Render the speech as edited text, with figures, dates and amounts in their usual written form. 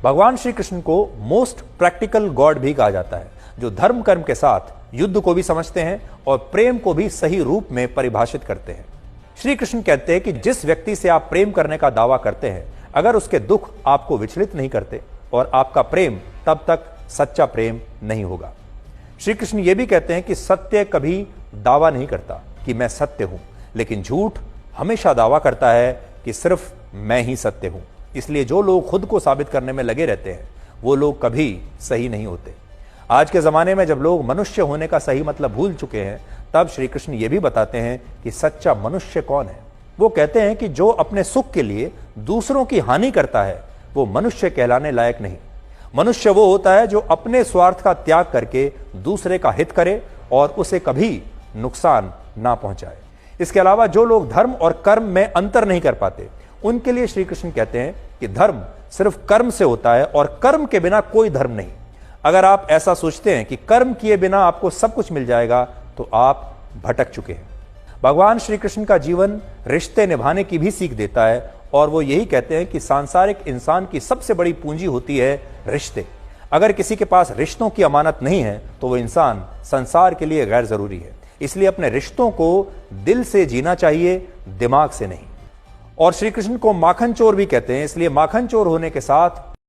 भगवान श्री कृष्ण को most practical God भी कहा जाता है, जो धर्म कर्म के साथ युद्ध को भी समझते हैं और प्रेम को भी सही रूप में परिभाषित करते हैं। श्री कृष्ण कहते हैं कि जिस व्यक्ति से आप प्रेम करने का दावा करते हैं, अगर उसके दुख आपको विचलित नहीं करते और आपका प्रेम तब तक सच्चा प्रेम नहीं होगा। श्री कृष्ण ये भी कहते हैं कि सत्य कभी दावा नहीं करता कि मैं सत्य हूं, लेकिन झूठ हमेशा दावा करता है कि सिर्फ मैं ही सत्य हूं। इसलिए जो लोग खुद को साबित करने में लगे रहते हैं, वो लोग कभी सही नहीं होते। आज के जमाने में जब लोग मनुष्य होने का सही मतलब भूल चुके हैं, तब श्री कृष्ण ये भी बताते हैं कि सच्चा मनुष्य कौन है। वो कहते हैं कि जो अपने सुख के लिए दूसरों की हानि करता है, वो मनुष्य कहलाने लायक नहीं। मनुष्य वो होता है जो अपने स्वार्थ का त्याग करके दूसरे का हित करे और उसे कभी नुकसान ना पहुंचाए। इसके अलावा जो लोग धर्म और कर्म में अंतर नहीं कर पाते, उनके लिए श्री कृष्ण कहते हैं कि धर्म सिर्फ कर्म से होता है और कर्म के बिना कोई धर्म नहीं। अगर आप ऐसा सोचते हैं कि कर्म किए बिना आपको सब कुछ मिल जाएगा, तो आप भटक चुके हैं। भगवान श्री कृष्ण का जीवन रिश्ते निभाने की भी सीख देता है और वो यही कहते हैं कि सांसारिक इंसान की सबसे बड़ी पूंजी होती है रिश्ते। अगर किसी के पास रिश्तों की अमानत नहीं है, तो वो इंसान संसार के लिए गैर जरूरी है। इसलिए अपने रिश्तों को दिल से जीना चाहिए, दिमाग से नहीं। और श्री कृष्ण को माखन चोर भी कहते हैं, इसलिए माखन चोर होने के साथ